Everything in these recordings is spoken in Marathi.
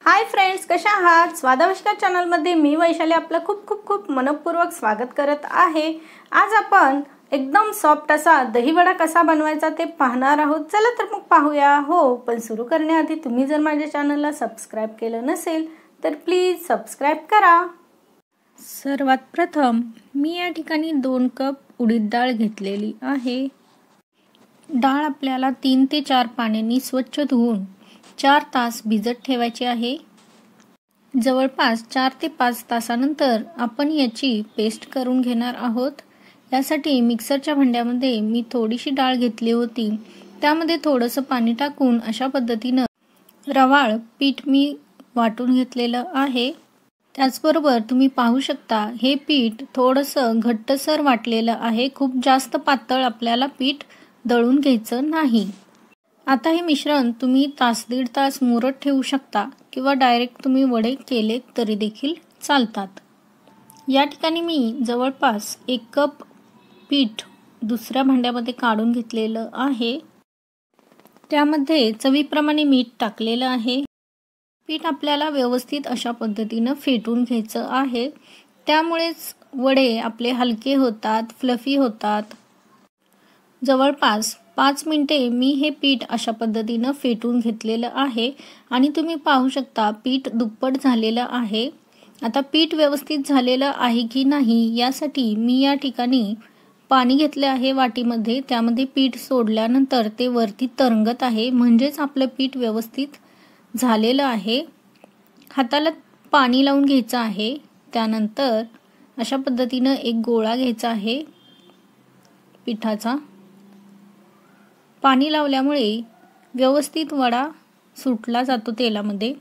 हाय फ्रेंड्स, कशा आहात? स्वादाविष्कार चॅनलमध्ये मी वैशाली आपलं खूप खूप खूप मनपूर्वक स्वागत करत आहे। आज आपण एकदम सॉफ्ट असा दहीवडा कसा बनवायचा ते पाहणार आहोत। चला तर मग पाहूया। हो, पण सुरू करण्याआधी तुम्ही जर माझ्या चॅनलला सबस्क्राइब केलं नसेल तर प्लीज सबस्क्राइब करा। सर्वात प्रथम मी या ठिकाणी 2 कप उडीद डाळ घेतलेली आहे। डाळ आपल्याला 3 ते 4 पाण्याने स्वच्छ धुवून 4 तास भिजत ठेवायची आहे। जवळपास 4 ते 5 तासानंतर आपण याची पेस्ट करून घेणार आहोत। यासाठी मिक्सरच्या भांड्यामध्ये मी थोडीशी डाळ घेतली होती, त्यामध्ये थोडंसं पाणी टाकून अशा पद्धतीने रवाळ पीठ मी वाटून घेतलेलं आहे। त्याचबरोबर तुम्ही पाहू शकता हे पीठ थोडंसं घट्टसर वाटलेलं आहे। खूप जास्त पातळ आपल्याला पीठ दळून घ्यायचं नाही। आता हे मिश्रण तुम्ही तास दीड तास मुरत ठेवू शकता किंवा डायरेक्ट तुम्ही वडे केले तरी देखील चालतात। या ठिकाणी मी जवळपास 1 कप पीठ दुसऱ्या भांड्यामध्ये काढून घेतलेलं आहे। त्यामध्ये चवीप्रमाणे मीठ टाकलेलं आहे। पीठ आपल्याला व्यवस्थित अशा पद्धतीने फेटून घ्यायचं आहे, त्यामुळेच वडे आपले हलके होतात, फ्लफी होतात। जवळपास 5 मिनिटे मी हे पीठ अशा पद्धतीने फेटून घेतलेलं आहे आणि तुम्ही पाहू शकता पीठ दुप्पट झालेलं आहे। आता पीठ व्यवस्थित झालेलं आहे की नाही यासाठी मी या ठिकाणी पाणी घेतले आहे वाटीमध्ये, त्यामध्ये पीठ सोडल्यानंतर ते वरती तरंगत आहे, म्हणजेच आपलं पीठ व्यवस्थित झालेलं आहे। हाताला पाणी लावून घ्यायचं आहे। त्यानंतर अशा पद्धतीने एक गोळा घ्यायचा आहे पिठाचा। पाणी लावल्यामुळे व्यवस्थित वडा सुटला जातो तेलामध्ये।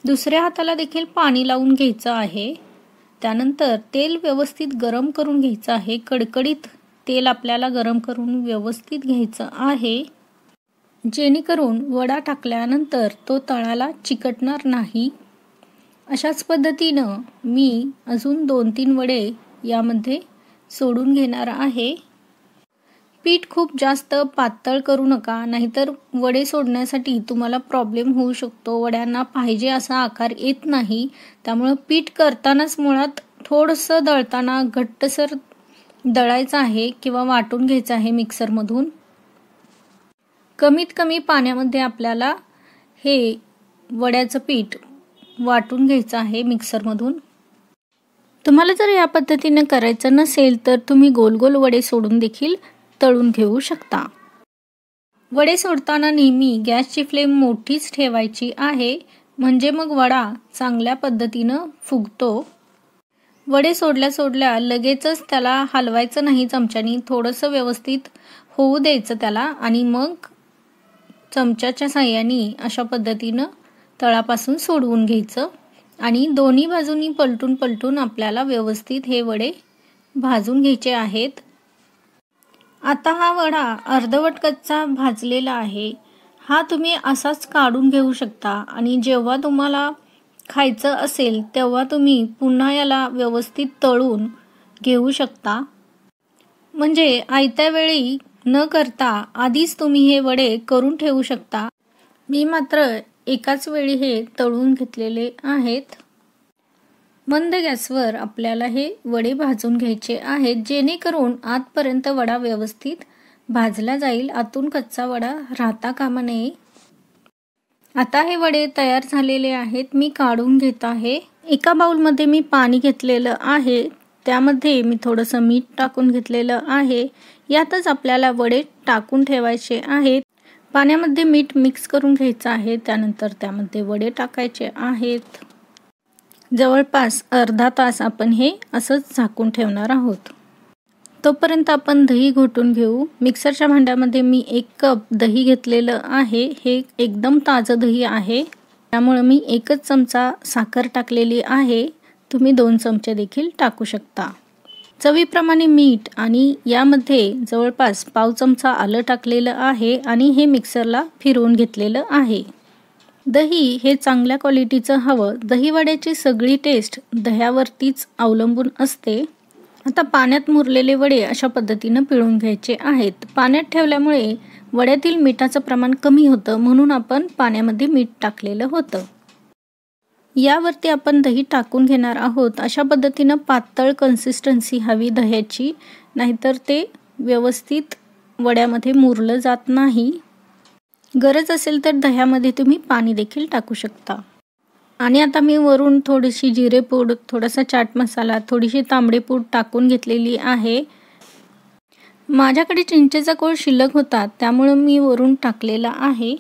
दुसऱ्या हाताला देखील पाणी लावून घ्यायचं आहे। त्यानंतर तेल व्यवस्थित गरम करून घ्यायचं आहे। कडकडीत तेल आपल्याला गरम करून व्यवस्थित घ्यायचं आहे, जेणेकरून वडा टाकल्यानंतर तो तळाला चिकटणार नाही। अशाच पद्धतीनं मी अजून 2-3 वडे यामध्ये सोडून घेणार आहे। पीठ खूप जास्त पातळ करू नका, नाहीतर वडे सोडण्यासाठी तुम्हाला प्रॉब्लेम होऊ शकतो। वड्यांना पाहिजे असा आकार येत नाही, त्यामुळे पीठ करतानाच मुळात थोडंसं दळताना घट्टसर दळायचं आहे किंवा वाटून घ्यायचं आहे मिक्सरमधून। कमीत कमी पाण्यामध्ये आपल्याला हे वड्याचं पीठ वाटून घ्यायचं आहे मिक्सरमधून। तुम्हाला जर या पद्धतीने करायचं नसेल तर तुम्ही गोल गोल वडे सोडून देखील तळून घेऊ शकता। वडे सोडताना नेहमी गॅसची फ्लेम मोठीच ठेवायची आहे, म्हणजे मग वडा चांगल्या पद्धतीने फुगतो। वडे सोडल्या सोडल्या लगेचच त्याला हलवायचं नाही चमच्यानी, थोडंसं व्यवस्थित होऊ द्यायचं त्याला आणि मग चमच्याच्या साहाय्याने अशा पद्धतीने तळापासून सोडवून घ्यायचं आणि दोन्ही बाजूनी पलटून पलटून आपल्याला व्यवस्थित हे वडे भाजून घ्यायचे आहेत। आता हा वडा अर्धवट कच्चा भाजलेला आहे, हा तुम्ही असाच काढून घेऊ शकता आणि जेव्हा तुम्हाला खायचं असेल तेव्हा तुम्ही पुन्हा याला व्यवस्थित तळून घेऊ शकता। म्हणजे आयत्या वेळी न करता आधीच तुम्ही हे वडे करून ठेवू शकता। मी मात्र एकाच वेळी हे तळून घेतलेले आहेत। मंद गॅसवर आपल्याला हे वडे भाजून घ्यायचे आहेत, जेणेकरून आतपर्यंत वडा व्यवस्थित भाजला जाईल, आतून कच्चा वडा राहता कामा नये। आता हे वडे तयार झालेले आहेत, मी काढून घेत आहे। एका बाउलमध्ये मी पाणी घेतलेलं आहे, त्यामध्ये मी थोडंसं मीठ टाकून घेतलेलं आहे। यातच आपल्याला वडे टाकून ठेवायचे आहेत। पाण्यामध्ये मीठ मिक्स करून घ्यायचं आहे, त्यानंतर त्यामध्ये वडे टाकायचे आहेत। जवळपास अर्धा तास आपण हे असंच झाकून ठेवणार आहोत। तोपर्यंत आपण दही घोटून घेऊ। मिक्सरच्या भांड्यामध्ये मी 1 कप दही घेतलेलं आहे। हे एकदम ताजं दही आहे, त्यामुळे मी 1च चमचा साखर टाकलेली आहे। तुम्ही 2 चमचे देखील टाकू शकता। चवीप्रमाणे मीठ आणि यामध्ये जवळपास पाव चमचा आलं टाकलेलं आहे आणि हे मिक्सरला फिरवून घेतलेलं आहे। दही हे चांगल्या क्वालिटीचं हवं। दहीवड्याची सगळी टेस्ट दह्यावरतीच अवलंबून असते। आता पाण्यात मुरलेले वडे अशा पद्धतीने पिळून घ्यायचे आहेत। पाण्यात ठेवल्यामुळे वड्यातील मिठाचं प्रमाण कमी होतं, म्हणून आपण पाण्यामध्ये मीठ टाकलेलं होतं। यावरती आपण दही टाकून घेणार आहोत. अशा पद्धतीनं पातळ कन्सिस्टन्सी हवी दह्याची, नाहीतर ते व्यवस्थित वड्यामध्ये मुरलं जात नाही. गरज असेल तर दह्यामध्ये तुम्ही पाणी देखील टाकू शकता. आणि आता मी वरून थोडीशी जिरेपूड, थोडासा चाट मसाला, थोडीशी तांबडी पूड टाकून घेतलेली आहे. माझ्याकडे चिंचेचा कोळ शिल्लक होता, त्यामुळे मी वरून टाकलेला आहे.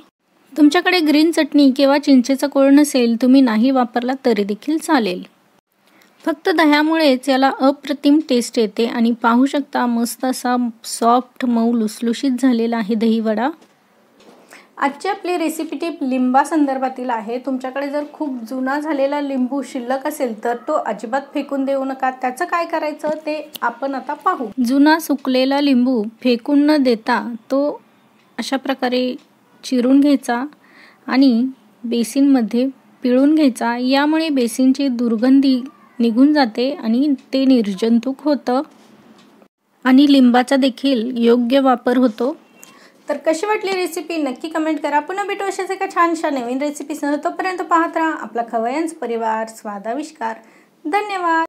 तुमच्याकडे ग्रीन चटणी किंवा चिंचेचा कोळ नसेल, तुम्ही नाही वापरला तरी देखील चालेल. फक्त दह्यामुळेच याला अप्रतिम टेस्ट येते. आणि पाहू शकता मस्त असा सॉफ्ट मऊ लुसलुशीत झालेला आहे दहीवडा. आजची आपली रेसिपी टिप लिंबा संदर्भातील आहे. तुमच्याकडे जर खूप जुना झालेला लिंबू शिल्लक असेल तर तो अजिबात फेकून देऊ नका. त्याचं काय करायचं ते आपण आता पाहू. जुना सुकलेला लिंबू फेकून न देता तो अशा प्रकारे चिरून घ्यायचा आणि बेसिनमध्ये पिळून घ्यायचा. यामुळे बेसिनची दुर्गंधी निघून जाते आणि ते निर्जंतुक होतं आणि लिंबाचा देखील योग्य वापर होतो. तर कशी वाटली रेसिपी नक्की कमेंट करा. पुन्हा भेटू अशाच एका छानशा नवीन रेसिपीसह. तोपर्यंत पाहत राहा आपला खवय्यांचा परिवार स्वादाविष्कार. धन्यवाद.